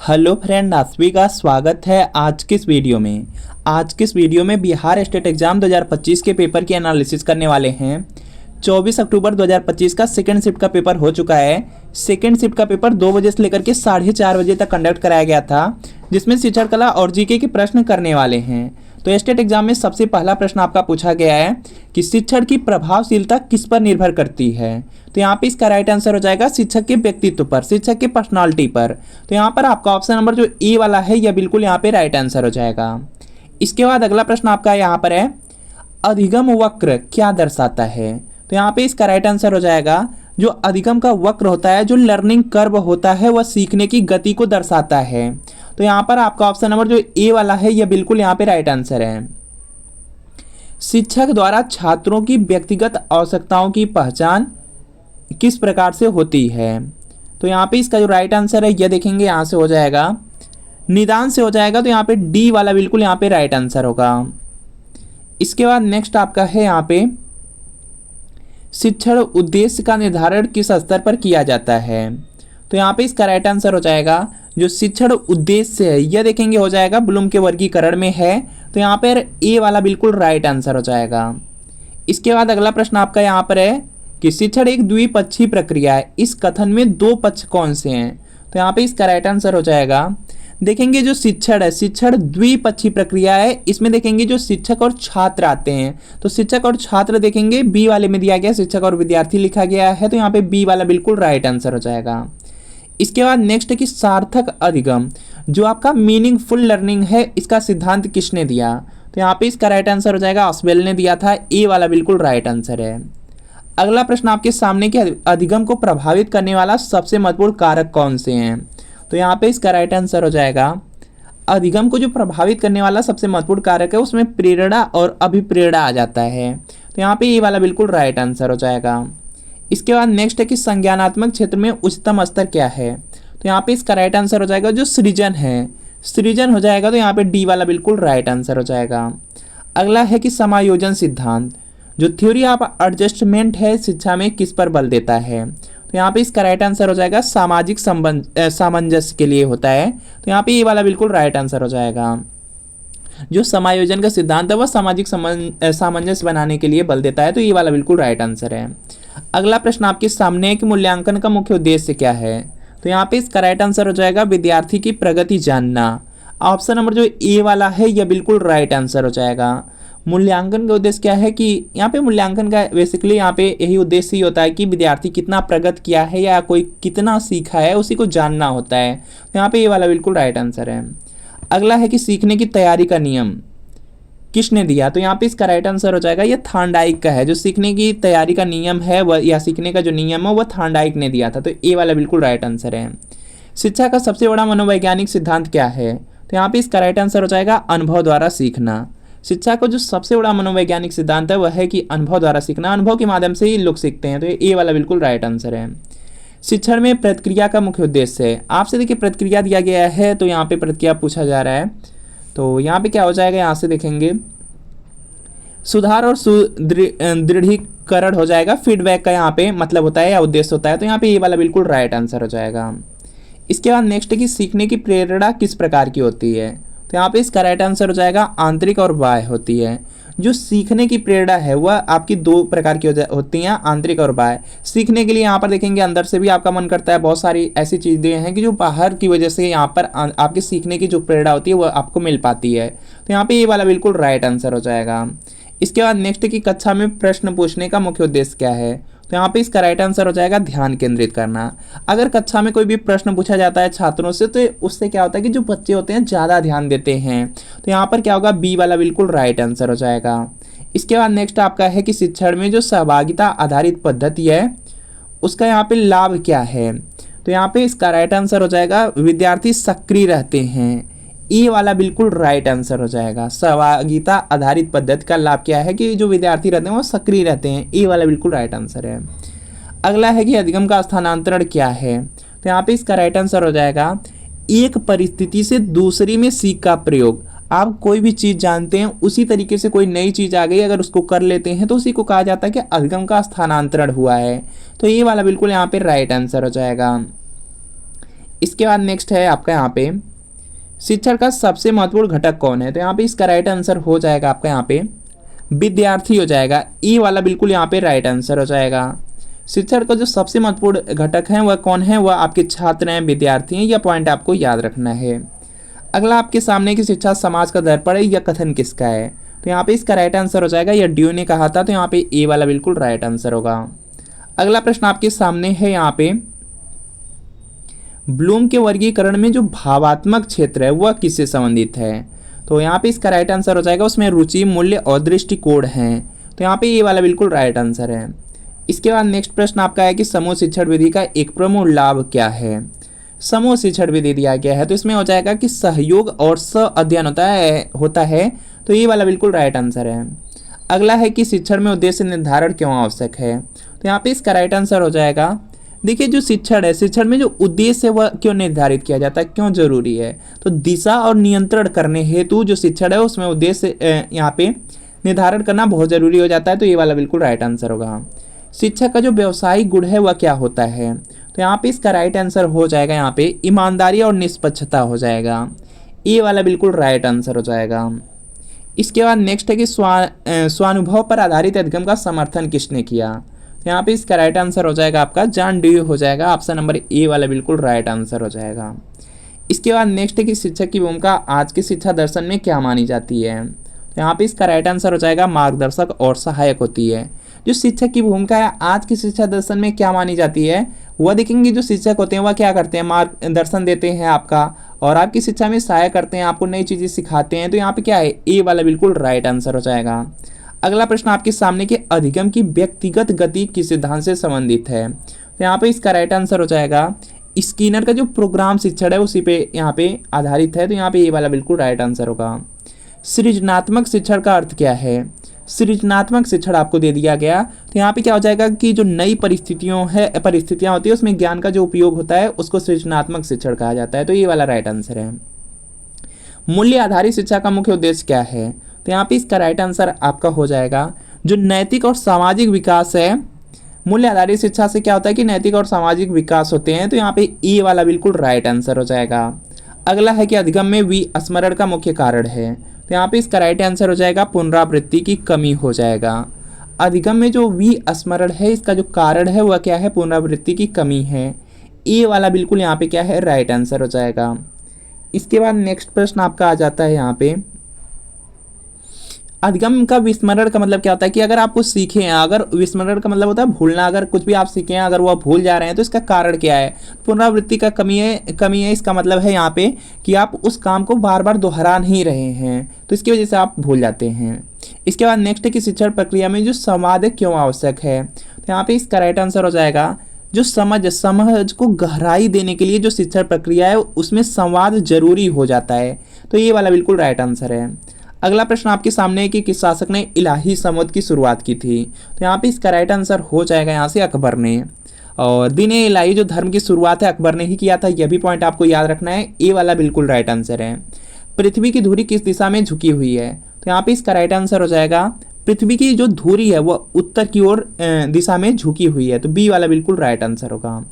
Hello friend, आप सभी का स्वागत है आज की इस वीडियो में। आज की इस वीडियो में बिहार स्टेट एग्जाम 2025 के पेपर की एनालिसिस करने वाले हैं। 24 अक्टूबर 2025 का सेकेंड शिफ्ट का पेपर हो चुका है। सेकेंड शिफ्ट का पेपर 2 बजे से लेकर के 4:30 बजे तक कंडक्ट कराया गया था, जिसमें शिक्षण कला और जीके के प्रश्न करने वाले हैं। तो स्टेट एग्जाम में सबसे पहला प्रश्न आपका पूछा गया है कि शिक्षण की प्रभावशीलता किस पर निर्भर करती है। तो यहाँ पे इसका राइट आंसर हो जाएगा शिक्षक के व्यक्तित्व पर, शिक्षक के पर्सनालिटी पर। तो यहाँ पर आपका ऑप्शन नंबर जो ए वाला है यह बिल्कुल यहाँ पे राइट आंसर हो जाएगा। इसके बाद अगला प्रश्न आपका यहाँ पर है, अधिगम वक्र क्या दर्शाता है। तो यहाँ पे इसका राइट आंसर हो जाएगा जो अधिगम का वक्र होता है, जो लर्निंग कर्व होता है, वह सीखने की गति को दर्शाता है। तो यहाँ पर आपका ऑप्शन नंबर जो ए वाला है यह बिल्कुल यहाँ पे राइट आंसर है। शिक्षक द्वारा छात्रों की व्यक्तिगत आवश्यकताओं की पहचान किस प्रकार से होती है। तो यहाँ पे इसका जो राइट आंसर है यह देखेंगे यहाँ से हो जाएगा निदान से हो जाएगा। तो यहाँ पे डी वाला बिल्कुल यहाँ पे राइट आंसर होगा। इसके बाद नेक्स्ट आपका है यहाँ पे, शिक्षण उद्देश्य का निर्धारण किस स्तर पर किया जाता है। तो यहाँ पे इसका राइट आंसर हो जाएगा जो शिक्षण उद्देश्य है यह देखेंगे हो जाएगा ब्लूम के वर्गीकरण में है। तो यहाँ पर ए वाला बिल्कुल राइट आंसर हो जाएगा। इसके बाद अगला प्रश्न आपका यहाँ पर है कि शिक्षण एक द्विपक्षीय प्रक्रिया है, इस कथन में दो पक्ष कौन से हैं। तो यहाँ पे इसका राइट आंसर हो जाएगा, देखेंगे जो शिक्षण है, शिक्षण द्विपक्षीय प्रक्रिया है। इसमें देखेंगे जो शिक्षक और छात्र आते हैं, तो शिक्षक और छात्र देखेंगे बी वाले में दिया गया, शिक्षक और विद्यार्थी लिखा गया है। तो यहाँ पे बी वाला बिल्कुल राइट आंसर हो जाएगा। इसके बाद नेक्स्ट है कि सार्थक अधिगम जो आपका मीनिंगफुल लर्निंग है, इसका सिद्धांत किसने दिया। तो यहाँ पे इसका राइट आंसर हो जाएगा ऑस्वेल ने दिया था। ए वाला बिल्कुल राइट आंसर है। अगला प्रश्न आपके सामने कि अधिगम को प्रभावित करने वाला सबसे महत्वपूर्ण कारक कौन से हैं। तो यहाँ पे इसका राइट आंसर हो जाएगा, अधिगम को जो प्रभावित करने वाला सबसे महत्वपूर्ण कारक है उसमें प्रेरणा और अभिप्रेरणा आ जाता है। तो यहाँ पे ये वाला बिल्कुल राइट आंसर हो जाएगा। इसके बाद नेक्स्ट है कि संज्ञानात्मक क्षेत्र में उच्चतम स्तर क्या है। तो यहाँ पे इसका राइट आंसर हो जाएगा जो सृजन है, सृजन हो जाएगा। तो यहाँ पे डी वाला बिल्कुल राइट आंसर हो जाएगा। अगला है कि समायोजन सिद्धांत जो थ्योरी ऑफ एडजस्टमेंट है शिक्षा में किस पर बल देता है। तो यहाँ पे इसका राइट आंसर हो जाएगा सामाजिक सामंजस्य के लिए होता है। तो यहाँ पे ये वाला बिल्कुल राइट आंसर हो जाएगा। जो समायोजन का सिद्धांत है वह सामाजिक सामंजस्य बनाने के लिए बल देता है। तो ये वाला बिल्कुल राइट आंसर है। अगला प्रश्न आपके सामने है कि मूल्यांकन का मुख्य उद्देश्य क्या है। तो यहाँ पे इसका राइट आंसर हो जाएगा विद्यार्थी की प्रगति जानना। ऑप्शन नंबर जो ए वाला है यह बिल्कुल राइट आंसर हो जाएगा। मूल्यांकन का उद्देश्य क्या है कि यहाँ पे मूल्यांकन का बेसिकली यहाँ पे यही उद्देश्य ही होता है कि विद्यार्थी कितना प्रगत किया है या कोई कितना सीखा है उसी को जानना होता है। तो यहाँ पे ये वाला बिल्कुल राइट आंसर है। अगला है कि सीखने की तैयारी का नियम किसने दिया। तो यहाँ पे इसका राइट आंसर हो जाएगा ये थॉर्नडाइक का है। जो सीखने की तैयारी का नियम है वह या सीखने का जो नियम है वह थॉर्नडाइक ने दिया था। तो ए वाला बिल्कुल राइट आंसर है। शिक्षा का सबसे बड़ा मनोवैज्ञानिक सिद्धांत क्या है। तो यहाँ पे इसका राइट आंसर हो जाएगा अनुभव द्वारा सीखना। शिक्षा को जो सबसे बड़ा मनोवैज्ञानिक सिद्धांत है वह है कि अनुभव द्वारा सीखना, अनुभव के माध्यम से ही लोग सीखते हैं। तो ये वाला बिल्कुल राइट आंसर है। शिक्षण में प्रतिक्रिया का मुख्य उद्देश्य है। आपसे देखिए प्रतिक्रिया दिया गया है तो यहाँ पे प्रतिक्रिया पूछा जा रहा है। तो यहाँ पे क्या हो जाएगा, यहाँ से देखेंगे सुधार और दृढ़ीकरण हो जाएगा। फीडबैक का यहाँ पे मतलब होता है या उद्देश्य होता है। तो यहाँ पे ये वाला बिल्कुल राइट आंसर हो जाएगा। इसके बाद नेक्स्ट है कि सीखने की प्रेरणा किस प्रकार की होती है। तो यहाँ पे इसका राइट आंसर हो जाएगा आंतरिक और बाह्य होती है। जो सीखने की प्रेरणा है वह आपकी दो प्रकार की होती हैं, आंतरिक और बाह्य। सीखने के लिए यहाँ पर देखेंगे अंदर से भी आपका मन करता है, बहुत सारी ऐसी चीज़ें हैं कि जो बाहर की वजह से यहाँ पर आपके सीखने की जो प्रेरणा होती है वह आपको मिल पाती है। तो यहाँ पे ये वाला बिल्कुल राइट आंसर हो जाएगा। इसके बाद नेक्स्ट की कक्षा में प्रश्न पूछने का मुख्य उद्देश्य क्या है। तो यहाँ पे इसका राइट आंसर हो जाएगा ध्यान केंद्रित करना। अगर कक्षा में कोई भी प्रश्न पूछा जाता है छात्रों से तो उससे क्या होता है कि जो बच्चे होते हैं ज़्यादा ध्यान देते हैं। तो यहाँ पर क्या होगा, बी वाला बिल्कुल राइट आंसर हो जाएगा। इसके बाद नेक्स्ट आपका है कि शिक्षण में जो सहभागिता आधारित पद्धति है उसका यहाँ पे लाभ क्या है। तो यहाँ पे इसका राइट आंसर हो जाएगा विद्यार्थी सक्रिय रहते हैं। ये वाला बिल्कुल राइट आंसर हो जाएगा। सहभागिता आधारित पद्धति का लाभ क्या है कि जो विद्यार्थी रहते हैं वो सक्रिय रहते हैं। ये वाला बिल्कुल राइट आंसर है। अगला है कि अधिगम का स्थानांतरण क्या है। तो यहाँ पे इसका राइट आंसर हो जाएगा एक परिस्थिति से दूसरी में सीख का प्रयोग। आप कोई भी चीज़ जानते हैं उसी तरीके से कोई नई चीज़ आ गई अगर उसको कर लेते हैं तो उसी को कहा जाता है कि अधिगम का स्थानांतरण हुआ है। तो ये वाला बिल्कुल यहाँ पे राइट आंसर हो जाएगा। इसके बाद नेक्स्ट है आपका यहाँ पे शिक्षण का सबसे महत्वपूर्ण घटक कौन है? तो यहाँ पे इसका राइट आंसर हो जाएगा आपका यहाँ पे विद्यार्थी हो जाएगा। ई वाला बिल्कुल यहाँ पे राइट आंसर हो जाएगा। शिक्षण का जो सबसे महत्वपूर्ण घटक है वह कौन है? वह आपके छात्र हैं, विद्यार्थी हैं। यह पॉइंट आपको याद रखना है। अगला आपके सामने की शिक्षा समाज का दर्पण है, यह कथन किसका है? तो यहाँ पे इसका राइट आंसर हो जाएगा, यह ड्यू ने कहा था, तो यहाँ पे ए वाला बिल्कुल राइट आंसर होगा। अगला प्रश्न आपके सामने है यहाँ पे ब्लूम के वर्गीकरण में जो भावात्मक क्षेत्र है वह किससे संबंधित है? तो यहाँ पे इसका राइट आंसर हो जाएगा, उसमें रुचि, मूल्य और दृष्टिकोण हैं। तो यहाँ पे ये वाला बिल्कुल राइट आंसर है। इसके बाद नेक्स्ट प्रश्न आपका है कि समूह शिक्षण विधि का एक प्रमुख लाभ क्या है? समूह शिक्षण विधि दिया गया है तो इसमें हो जाएगा कि सहयोग और सह अध्ययन होता है। तो ये वाला बिल्कुल राइट आंसर है। अगला है कि शिक्षण में उद्देश्य निर्धारण क्यों आवश्यक है? तो यहाँ पे इसका राइट आंसर हो जाएगा, देखिए जो शिक्षण है, शिक्षण में जो उद्देश्य है वह क्यों निर्धारित किया जाता है, क्यों जरूरी है? तो दिशा और नियंत्रण करने हेतु जो शिक्षण है उसमें उद्देश्य यहाँ पे निर्धारण करना बहुत जरूरी हो जाता है। तो ये वाला बिल्कुल राइट आंसर होगा। शिक्षक का जो व्यवसायिक गुण है वह क्या होता है? तो यहाँ पे इसका राइट आंसर हो जाएगा यहाँ पे ईमानदारी और निष्पक्षता हो जाएगा। ये वाला बिल्कुल राइट आंसर हो जाएगा। इसके बाद नेक्स्ट है कि स्वानुभव पर आधारित अधिगम का समर्थन किसने किया? तो यहाँ पे इसका राइट आंसर हो जाएगा आपका जॉन ड्यू हो जाएगा। ऑप्शन नंबर ए वाला बिल्कुल राइट आंसर हो जाएगा। इसके बाद नेक्स्ट है कि शिक्षक की भूमिका आज के शिक्षा दर्शन में क्या मानी जाती है? तो यहाँ पे इसका राइट आंसर हो जाएगा मार्गदर्शक और सहायक होती है। जो शिक्षक की भूमिका है आज की शिक्षा दर्शन में क्या मानी जाती है, वह देखेंगे जो शिक्षक होते हैं वह क्या करते हैं, मार्गदर्शन देते हैं आपका और आपकी शिक्षा में सहायक करते हैं, आपको नई चीज़ें सिखाते हैं। तो यहाँ पे क्या है, ए वाला बिल्कुल राइट आंसर हो जाएगा। अगला प्रश्न आपके सामने के अधिगम की व्यक्तिगत गति किस सिद्धांत से संबंधित है? तो यहाँ पे इसका राइट आंसर हो जाएगा स्किनर का जो प्रोग्राम शिक्षण है उसी पे यहाँ पे आधारित है। तो यहाँ पे ये वाला बिल्कुल राइट आंसर होगा। सृजनात्मक शिक्षण का अर्थ क्या है? सृजनात्मक शिक्षण आपको दे दिया गया। तो यहाँ पे क्या हो जाएगा कि जो नई परिस्थितियाँ होती है उसमें ज्ञान का जो उपयोग होता है उसको सृजनात्मक शिक्षण कहा जाता है। तो ये वाला राइट आंसर है। मूल्य आधारित शिक्षा का मुख्य उद्देश्य क्या है? तो यहाँ पे इसका राइट आंसर आपका हो जाएगा जो नैतिक और सामाजिक विकास है। मूल्य आधारित शिक्षा से क्या होता है कि नैतिक और सामाजिक विकास होते हैं। तो यहाँ पे ए वाला बिल्कुल राइट आंसर हो जाएगा। अगला है कि अधिगम में विस्मरण का मुख्य कारण है। तो यहाँ पे इसका राइट आंसर हो जाएगा पुनरावृत्ति की कमी हो जाएगा। अधिगम में जो विस्मरण है इसका जो कारण है वह क्या है, पुनरावृत्ति की कमी है। ए वाला बिल्कुल यहाँ पे क्या है, राइट आंसर हो जाएगा। इसके बाद नेक्स्ट प्रश्न आपका आ जाता है यहाँ पे अधिगम का विस्मरण का मतलब क्या होता है कि अगर आप कुछ सीखे हैं, अगर विस्मरण का मतलब होता है भूलना, अगर कुछ भी आप सीखे हैं अगर वह भूल जा रहे हैं तो इसका कारण क्या है? पुनरावृत्ति का कमी है। इसका मतलब है यहाँ पे कि आप उस काम को बार बार दोहरा नहीं रहे हैं तो इसकी वजह से आप भूल जाते हैं। इसके बाद नेक्स्ट है कि शिक्षण प्रक्रिया में जो संवाद क्यों आवश्यक है? तो यहाँ पे इसका राइट आंसर हो जाएगा जो समझ को गहराई देने के लिए जो शिक्षण प्रक्रिया है उसमें संवाद जरूरी हो जाता है। तो ये वाला बिल्कुल राइट आंसर है। अगला प्रश्न आपके सामने है कि किस शासक ने इलाही समूद की शुरुआत की थी? तो यहाँ पे इसका राइट आंसर हो जाएगा यहाँ से अकबर ने। और दीन इलाही जो धर्म की शुरुआत है अकबर ने ही किया था, यह भी पॉइंट आपको याद रखना है। ए वाला बिल्कुल राइट आंसर है। पृथ्वी की धुरी किस दिशा में झुकी हुई है? तो यहाँ पे इसका राइट आंसर हो जाएगा पृथ्वी की जो धुरी है वह उत्तर की ओर दिशा में झुकी हुई है। तो बी वाला बिल्कुल राइट आंसर होगा।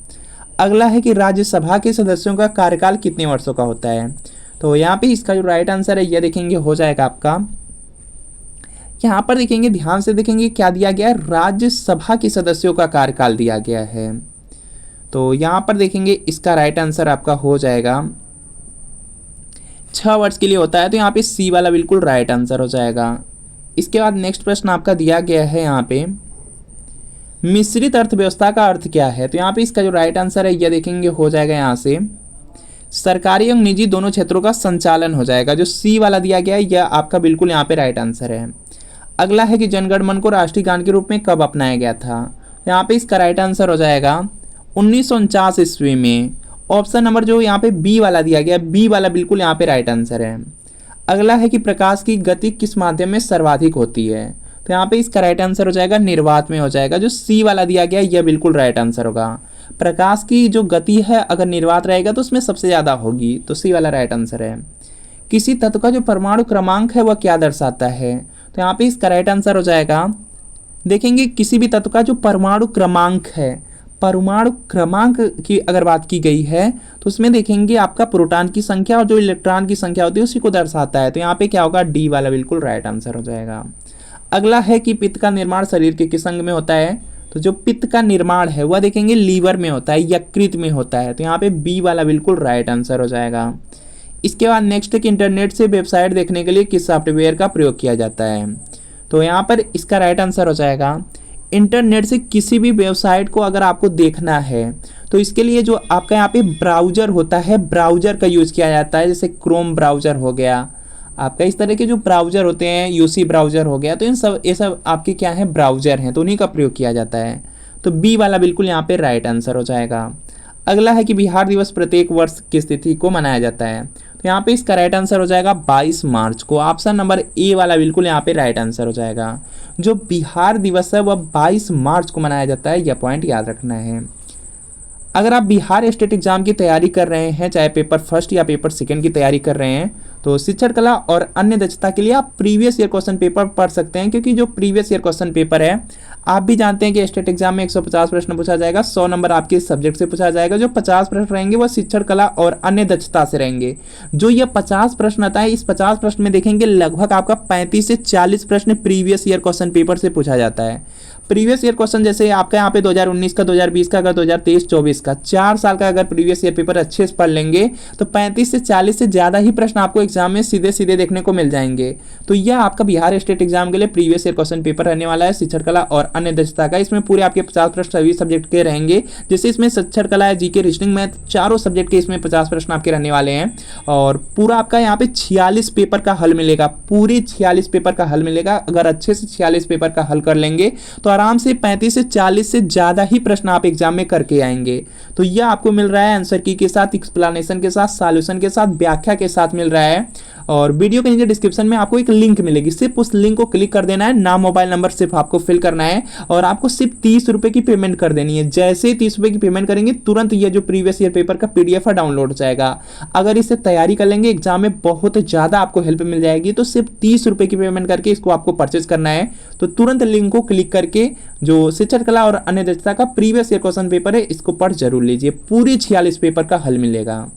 अगला है कि राज्यसभा के सदस्यों का कार्यकाल कितने वर्षों का होता है? तो यहाँ पे इसका जो राइट आंसर है यह देखेंगे हो जाएगा आपका, यहाँ पर देखेंगे ध्यान से देखेंगे क्या दिया गया है, राज्यसभा के सदस्यों का कार्यकाल दिया गया है। तो यहाँ पर देखेंगे इसका राइट आंसर आपका हो जाएगा 6 वर्ष के लिए होता है। तो यहाँ पे सी वाला बिल्कुल राइट आंसर हो जाएगा। इसके बाद नेक्स्ट प्रश्न आपका दिया गया है यहाँ पे मिश्रित अर्थव्यवस्था का अर्थ क्या है? तो यहाँ पे इसका जो राइट आंसर है यह देखेंगे हो जाएगा यहाँ से सरकारी एवं निजी दोनों क्षेत्रों का संचालन हो जाएगा। जो सी वाला दिया गया है यह आपका बिल्कुल यहाँ पे राइट आंसर है। अगला है कि जनगण मन को राष्ट्रीय गान के रूप में कब अपनाया गया था? यहाँ पे इसका राइट आंसर हो जाएगा 1949 ईस्वी में। ऑप्शन नंबर जो यहाँ पे बी वाला दिया गया, बी वाला बिल्कुल यहाँ पे राइट आंसर है। अगला है कि प्रकाश की गति किस माध्यम में सर्वाधिक होती है? तो यहाँ पे इसका राइट आंसर हो जाएगा निर्वात में हो जाएगा। जो सी वाला दिया गया यह बिल्कुल राइट आंसर होगा। प्रकाश की जो गति है अगर निर्वात रहेगा तो उसमें सबसे ज़्यादा होगी। तो सी वाला राइट आंसर है। किसी तत्व का जो परमाणु क्रमांक है वह क्या दर्शाता है? तो यहाँ पे इसका राइट आंसर हो जाएगा देखेंगे किसी भी तत्व का जो परमाणु क्रमांक है, परमाणु क्रमांक की अगर बात की गई है तो उसमें देखेंगे आपका प्रोटॉन की संख्या और जो इलेक्ट्रॉन की संख्या होती है उसी को दर्शाता है। तो यहाँ पे क्या होगा, डी वाला बिल्कुल राइट आंसर हो जाएगा। अगला है कि पित्त का निर्माण शरीर के किस अंग में होता है। तो जो पित्त का निर्माण है वह देखेंगे लीवर में होता है, यकृत में होता है। तो यहाँ पे बी वाला बिल्कुल राइट आंसर हो जाएगा। इसके बाद नेक्स्ट है कि इंटरनेट से वेबसाइट देखने के लिए किस सॉफ्टवेयर का प्रयोग किया जाता है। तो यहाँ पर इसका राइट आंसर हो जाएगा, इंटरनेट से किसी भी वेबसाइट को अगर आपको देखना है तो इसके लिए जो आपका यहाँ पे ब्राउज़र होता है, ब्राउज़र का यूज़ किया जाता है। जैसे क्रोम ब्राउज़र हो गया आपका, इस तरह के जो ब्राउज़र होते हैं, यूसी ब्राउज़र हो गया, तो ये सब आपके क्या है, ब्राउज़र हैं, तो उन्हीं का प्रयोग किया जाता है। तो बी वाला बिल्कुल यहाँ पे राइट आंसर हो जाएगा। अगला है कि बिहार दिवस प्रत्येक वर्ष किस तिथि को मनाया जाता है। तो यहाँ पे इसका राइट आंसर हो जाएगा 22 मार्च को। ऑप्शन नंबर ए वाला बिल्कुल यहाँ पे राइट आंसर हो जाएगा। जो बिहार दिवस है वह 22 मार्च को मनाया जाता है, यह पॉइंट याद रखना है। अगर आप बिहार स्टेट एग्जाम की तैयारी कर रहे हैं, चाहे पेपर फर्स्ट या पेपर सेकंड की तैयारी कर रहे हैं, तो शिक्षण कला और अन्य दक्षता के लिए आप प्रीवियस ईयर क्वेश्चन पेपर पढ़ सकते हैं। क्योंकि जो प्रीवियस ईयर क्वेश्चन पेपर है, आप भी जानते हैं कि स्टेट एग्जाम में 150 प्रश्न पूछा जाएगा, 100 नंबर आपके सब्जेक्ट से पूछा जाएगा। जो 50 प्रश्न रहेंगे वह शिक्षण कला और अन्य दक्षता से रहेंगे। जो ये 50 प्रश्न आता है, इस 50 प्रश्न में देखेंगे लगभग आपका 35 से 40 प्रश्न प्रीवियस ईयर क्वेश्चन पेपर से पूछा जाता है। प्रीवियस ईयर क्वेश्चन जैसे आपका यहाँ पे 2019 का, 2020 का, अगर 2023-24 का 4 साल का अगर प्रीवियस ईयर पेपर अच्छे से पढ़ लेंगे तो 35 से 40 से ज़्यादा ही प्रश्न आपको एग्जाम में सीधे सीधे देखने को मिल जाएंगे। तो यह आपका बिहार स्टेट एग्जाम के लिए प्रीवियस ईयर क्वेश्चन पेपर रहने वाला है, शिक्षण कला और अन्य दक्षता का। इसमें पूरे आपके 50 प्रश्न सभी सब्जेक्ट के रहेंगे। जैसे इसमें शिक्षण कला है, जीके, रीजनिंग, मैथ, चारों सब्जेक्ट के इसमें 50 प्रश्न आपके रहने वाले हैं। और पूरा आपका यहाँ पे 46 पेपर का हल मिलेगा, पूरे 46 पेपर का हल मिलेगा। अगर अच्छे से 46 पेपर का हल कर लेंगे तो आराम से 35 से 40 से ज़्यादा ही प्रश्न आप एग्जाम में करके आएंगे। तो यह आपको मिल रहा है आंसर की के साथ, एक्सप्लेनेशन के साथ, सॉल्यूशन के साथ, व्याख्या के साथ मिल रहा है। और वीडियो के नीचे डिस्क्रिप्शन में आपको एक लिंक मिलेगी, सिर्फ उस लिंक को क्लिक कर देना है, नाम, मोबाइल नंबर सिर्फ आपको फिल करना है और आपको सिर्फ 30 रुपये की पेमेंट कर देनी है। जैसे ही 30 रुपये की पेमेंट करेंगे तुरंत ये जो प्रीवियस ईयर पेपर का PDF है डाउनलोड हो जाएगा। अगर इससे तैयारी कर लेंगे एग्जाम में बहुत ज़्यादा आपको हेल्प मिल जाएगी। तो सिर्फ 30 रुपये की पेमेंट करके इसको आपको परचेज करना है। तो तुरंत लिंक को क्लिक करके जो शिक्षण कला और अन्य दक्षता का प्रीवियस ईयर क्वेश्चन पेपर है इसको पढ़ जरूर लीजिए, पूरे 46 पेपर का हल मिलेगा।